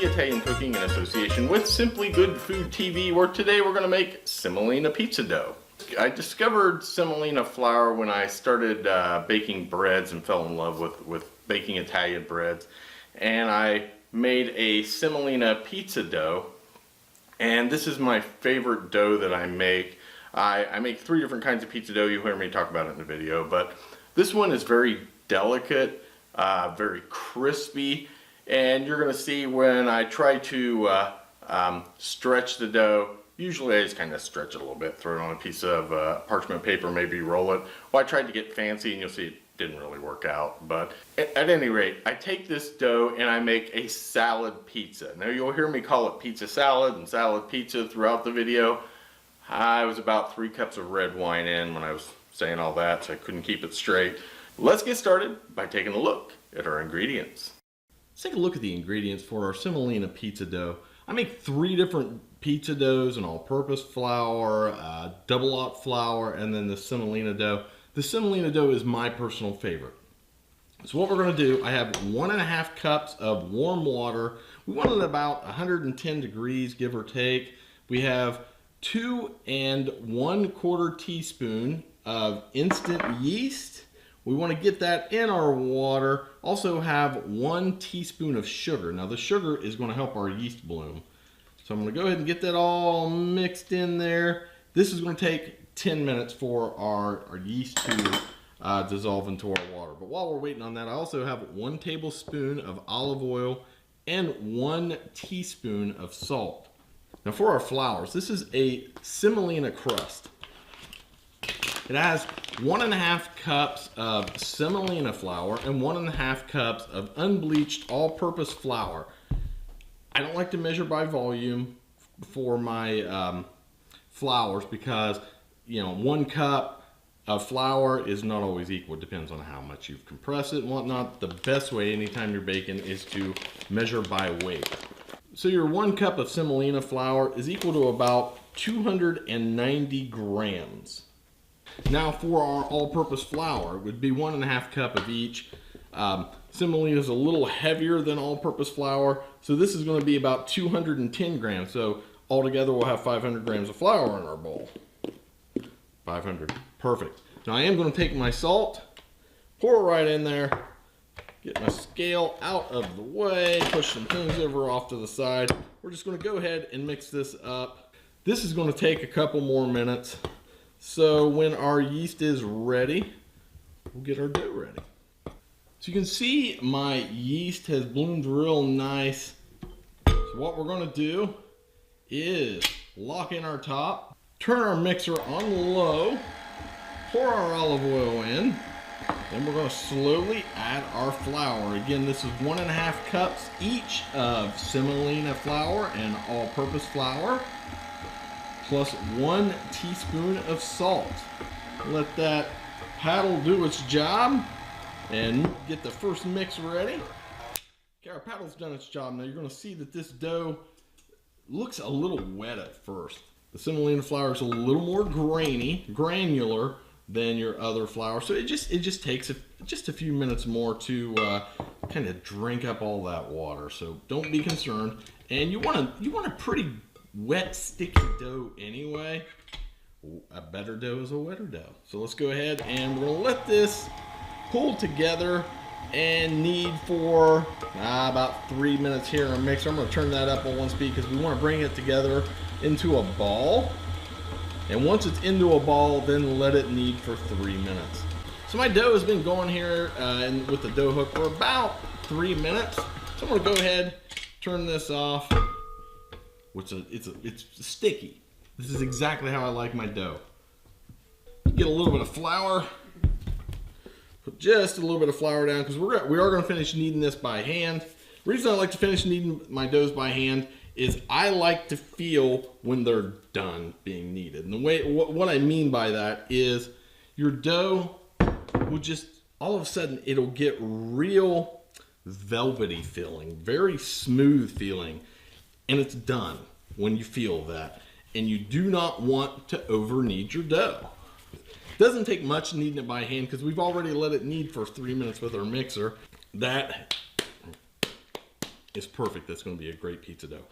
Italian Cooking in association with Simply Good Food TV, where today we're going to make Semolina Pizza Dough. I discovered semolina flour when I started baking breads and fell in love with baking Italian breads. And I made a semolina pizza dough. And this is my favorite dough that I make. I make 3 different kinds of pizza dough. You'll hear me talk about it in the video. But this one is very delicate, very crispy. And you're going to see when I try to stretch the dough, usually I just kind of stretch it a little bit, throw it on a piece of parchment paper, maybe roll it. Well, I tried to get fancy and you'll see it didn't really work out. But at any rate, I take this dough and I make a salad pizza. Now you'll hear me call it pizza salad and salad pizza throughout the video. I was about 3 cups of red wine in when I was saying all that, so I couldn't keep it straight. Let's get started by taking a look at our ingredients. Let's take a look at the ingredients for our semolina pizza dough. I make 3 different pizza doughs: an all-purpose flour, double-aught flour, and then the semolina dough. The semolina dough is my personal favorite. So what we're going to do, I have 1.5 cups of warm water. We want it about 110 degrees, give or take. We have 2 1/4 teaspoon of instant yeast. We want to get that in our water. Also have 1 teaspoon of sugar. Now the sugar is going to help our yeast bloom. So I'm going to go ahead and get that all mixed in there. This is going to take 10 minutes for our yeast to dissolve into our water. But while we're waiting on that, I also have 1 tablespoon of olive oil and 1 teaspoon of salt. Now for our flours, this is a semolina crust. It has 1.5 cups of semolina flour and 1.5 cups of unbleached all-purpose flour. I don't like to measure by volume for my flours because, you know, 1 cup of flour is not always equal. It depends on how much you've compressed it and whatnot. The best way anytime you're baking is to measure by weight. So your 1 cup of semolina flour is equal to about 290 grams. Now for our all-purpose flour, it would be 1.5 cup of each. Semolina is a little heavier than all-purpose flour, so this is going to be about 210 grams. So altogether we'll have 500 grams of flour in our bowl. 500, perfect. Now I am going to take my salt, pour it right in there, get my scale out of the way, push some things over off to the side. We're just going to go ahead and mix this up. This is going to take a couple more minutes. So when our yeast is ready, we'll get our dough ready. So you can see my yeast has bloomed real nice. So what we're going to do is lock in our top, turn our mixer on low, pour our olive oil in, then we're going to slowly add our flour. Again, this is 1.5 cups each of semolina flour and all-purpose flour, plus 1 teaspoon of salt. Let that paddle do its job and get the first mix ready. Okay, our paddle's done its job. Now you're going to see that this dough looks a little wet at first. The semolina flour is a little more granular than your other flour, so it just takes just a few minutes more to kind of drink up all that water. So don't be concerned. And you want a pretty wet, sticky dough anyway. A better dough is a wetter dough. So let's go ahead and we're gonna let this pull together and knead for about 3 minutes here in our mixer. I'm gonna turn that up on 1 speed because we want to bring it together into a ball. And once it's into a ball, then let it knead for 3 minutes. So my dough has been going here and with the dough hook for about 3 minutes. So I'm gonna go ahead, turn this off. It's sticky. This is exactly how I like my dough. Get a little bit of flour. Put just a little bit of flour down because we are going to finish kneading this by hand. The reason I like to finish kneading my doughs by hand is I like to feel when they're done being kneaded. And what I mean by that is your dough will just, all of a sudden, it'll get real velvety feeling, very smooth feeling. And it's done when you feel that. And you do not want to over knead your dough. It doesn't take much kneading it by hand because we've already let it knead for 3 minutes with our mixer. That is perfect. That's going to be a great pizza dough.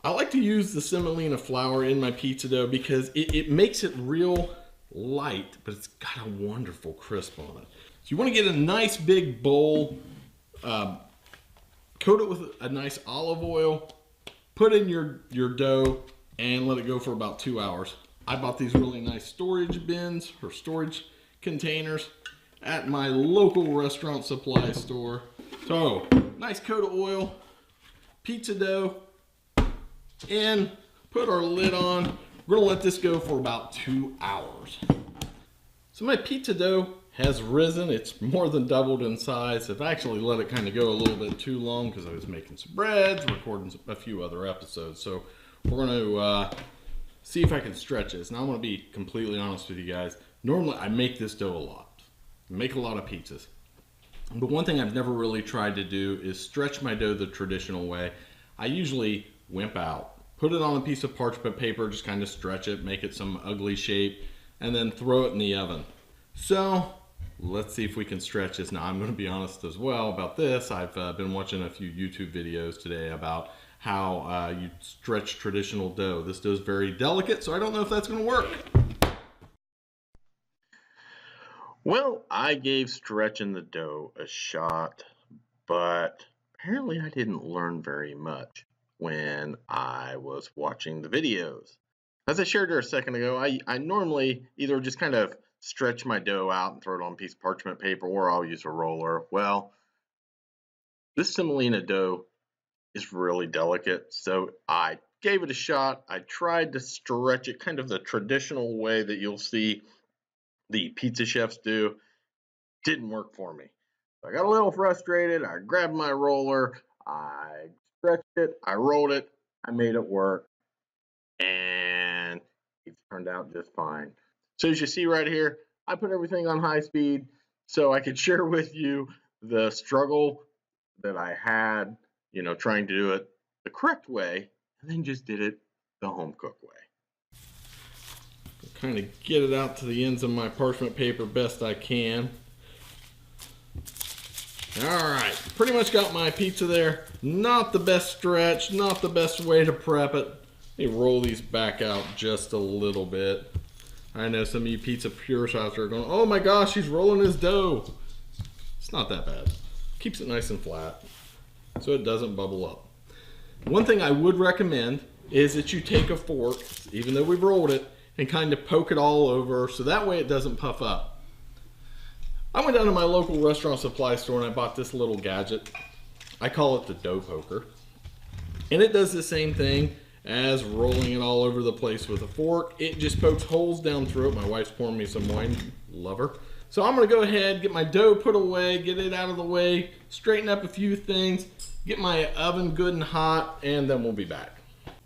I like to use the semolina flour in my pizza dough because it makes it real light, but it's got a wonderful crisp on it. So you want to get a nice big bowl, coat it with a nice olive oil, put in your dough, and let it go for about 2 hours. I bought these really nice storage bins or storage containers at my local restaurant supply store. So, nice coat of oil, pizza dough, and put our lid on. We're gonna let this go for about 2 hours. So my pizza dough has risen. It's more than doubled in size. I've actually let it kind of go a little bit too long because I was making some breads, recording a few other episodes. So we're gonna see if I can stretch this. Now I'm gonna be completely honest with you guys. Normally I make this dough a lot. I make a lot of pizzas. But one thing I've never really tried to do is stretch my dough the traditional way. I usually wimp out, put it on a piece of parchment paper, just kind of stretch it, make it some ugly shape, and then throw it in the oven. So let's see if we can stretch this. Now I'm going to be honest as well about this. I've been watching a few YouTube videos today about how you stretch traditional dough. This dough is very delicate, so I don't know if that's going to work. Well, I gave stretching the dough a shot, but apparently I didn't learn very much when I was watching the videos. As I shared there a second ago, I normally either just kind of stretch my dough out and throw it on a piece of parchment paper, or I'll use a roller. Well, this semolina dough is really delicate, so I gave it a shot. I tried to stretch it kind of the traditional way that you'll see the pizza chefs do. Didn't work for me. So I got a little frustrated. I grabbed my roller, I stretched it, I rolled it, I made it work, and it turned out just fine. So as you see right here, I put everything on high speed so I could share with you the struggle that I had, trying to do it the correct way, and then just did it the home cooked way. Kind of get it out to the ends of my parchment paper best I can. Alright, pretty much got my pizza there. Not the best stretch, not the best way to prep it. Let me roll these back out just a little bit. I know some of you pizza purists out there are going, oh my gosh, he's rolling his dough. It's not that bad. Keeps it nice and flat so it doesn't bubble up. One thing I would recommend is that you take a fork, even though we've rolled it, and kind of poke it all over so that way it doesn't puff up. I went down to my local restaurant supply store and I bought this little gadget. I call it the dough poker. And it does the same thing as rolling it all over the place with a fork. It just pokes holes down through it. My wife's pouring me some wine, love her. So I'm gonna go ahead, get my dough put away, get it out of the way, straighten up a few things, get my oven good and hot, and then we'll be back.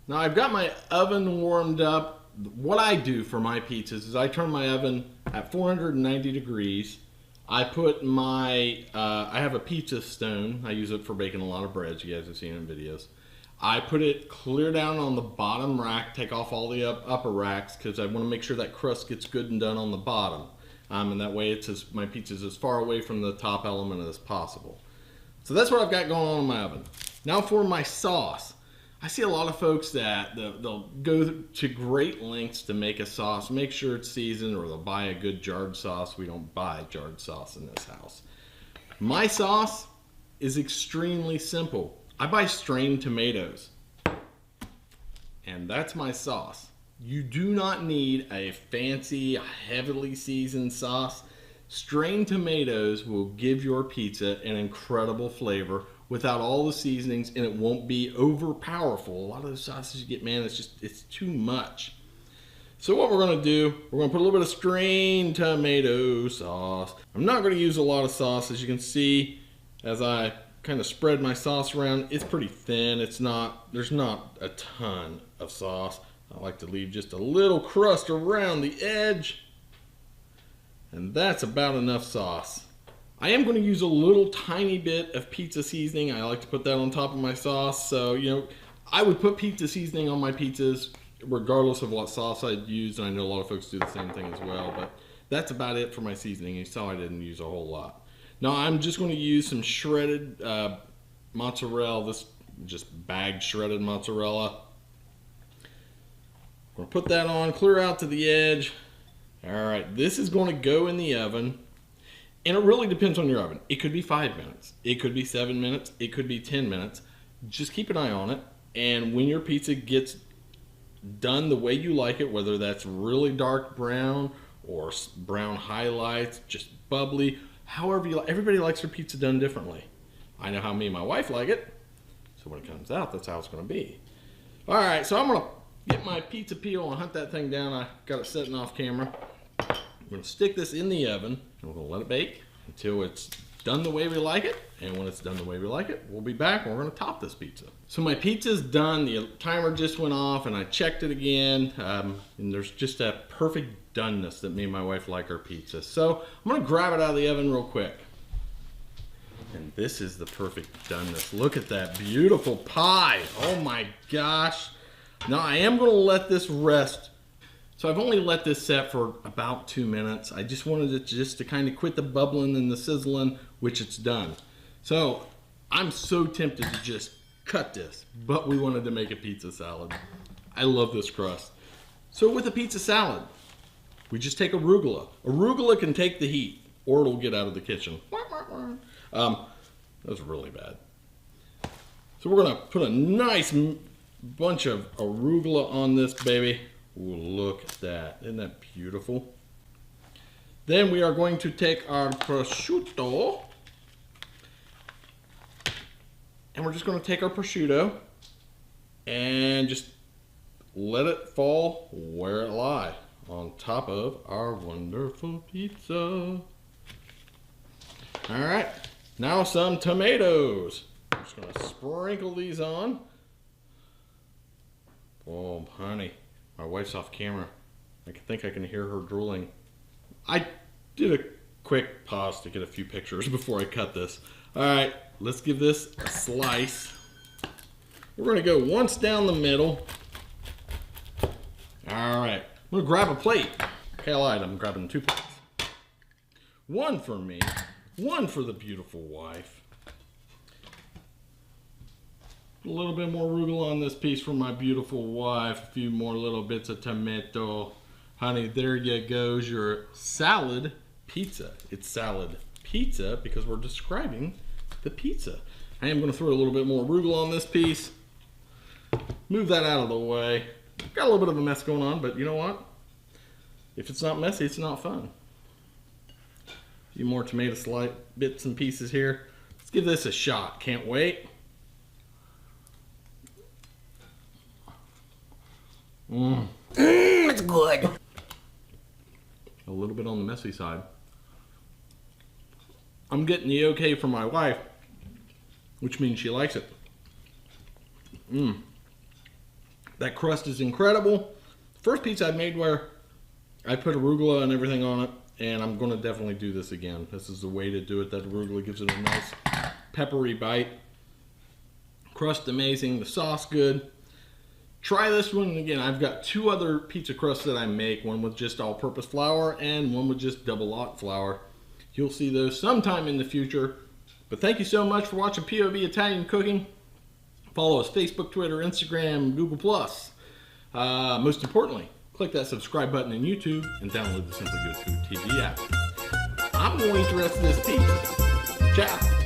Now I've got my oven warmed up. What I do for my pizzas is I turn my oven at 490 degrees. I put my, I have a pizza stone. I use it for baking a lot of breads. You guys have seen it in videos. I put it clear down on the bottom rack, take off all the upper racks because I want to make sure that crust gets good and done on the bottom. And that way my pizza's as far away from the top element as possible. So that's what I've got going on in my oven. Now for my sauce. I see a lot of folks that they'll go to great lengths to make a sauce, make sure it's seasoned, or they'll buy a good jarred sauce. We don't buy jarred sauce in this house. My sauce is extremely simple. I buy strained tomatoes, and that's my sauce. You do not need a fancy, heavily seasoned sauce. Strained tomatoes will give your pizza an incredible flavor without all the seasonings, and it won't be over powerful. A lot of the sauces you get, man, it's too much. So what we're gonna do, we're gonna put a little bit of strained tomato sauce. I'm not gonna use a lot of sauce. As you can see, as I kind of spread my sauce around, it's pretty thin. There's not a ton of sauce. I like to leave just a little crust around the edge, and that's about enough sauce. I am going to use a little tiny bit of pizza seasoning. I like to put that on top of my sauce. So, I would put pizza seasoning on my pizzas regardless of what sauce I'd use. And I know a lot of folks do the same thing as well. But that's about it for my seasoning. You saw I didn't use a whole lot. Now I'm just going to use some shredded mozzarella, this just bagged shredded mozzarella. We're gonna put that on, clear out to the edge. All right, this is gonna go in the oven. And it really depends on your oven. It could be 5 minutes, it could be 7 minutes, it could be 10 minutes. Just keep an eye on it. And when your pizza gets done the way you like it, whether that's really dark brown or brown highlights, just bubbly, however you like. Everybody likes their pizza done differently. I know how me and my wife like it. So when it comes out, that's how it's gonna be. All right, so I'm gonna get my pizza peel and hunt that thing down. I got it sitting off camera. I'm gonna stick this in the oven and we're gonna let it bake until it's done the way we like it. And when it's done the way we like it, we'll be back and we're gonna top this pizza. So my pizza's done, the timer just went off and I checked it again. And there's just a perfect doneness that me and my wife like our pizza. So I'm gonna grab it out of the oven real quick. And this is the perfect doneness. Look at that beautiful pie. Oh my gosh. Now I am gonna let this rest. So I've only let this set for about 2 minutes. I just wanted it just to kind of quit the bubbling and the sizzling, which it's done. So I'm so tempted to just cut this, but we wanted to make a pizza salad. I love this crust. So with a pizza salad, we just take arugula. Arugula can take the heat or it'll get out of the kitchen. That was really bad. So we're gonna put a nice bunch of arugula on this baby. Ooh, look at that. Isn't that beautiful? Then we are going to take our prosciutto and we're just going to take our prosciutto and just let it fall where it lies on top of our wonderful pizza. All right, now some tomatoes. I'm just going to sprinkle these on. Oh, honey. My wife's off camera. I think I can hear her drooling. I did a quick pause to get a few pictures before I cut this. All right, let's give this a slice. We're gonna go once down the middle. All right, I'm gonna grab a plate. Okay, I lied, I'm grabbing 2 plates. One for me, one for the beautiful wife. A little bit more arugula on this piece for my beautiful wife. A few more little bits of tomato. Honey, there you goes your salad pizza. It's salad pizza because we're describing the pizza. I am going to throw a little bit more arugula on this piece. Move that out of the way. Got a little bit of a mess going on, but you know what? If it's not messy, it's not fun. A few more tomato slice bits and pieces here. Let's give this a shot. Can't wait. It's good. A little bit on the messy side. I'm getting the okay from my wife, which means she likes it. That crust is incredible. First pizza I made where I put arugula and everything on it, and I'm going to definitely do this again. This is the way to do it. That arugula gives it a nice peppery bite. Crust amazing, the sauce good. Try this one. Again, I've got 2 other pizza crusts that I make, one with just all-purpose flour and one with just double-lot flour. You'll see those sometime in the future. But thank you so much for watching POV Italian Cooking. Follow us Facebook, Twitter, Instagram, Google+. Most importantly, click that subscribe button in YouTube and download the Simply Good Food TV app. I'm going to eat the rest of this pizza. Ciao.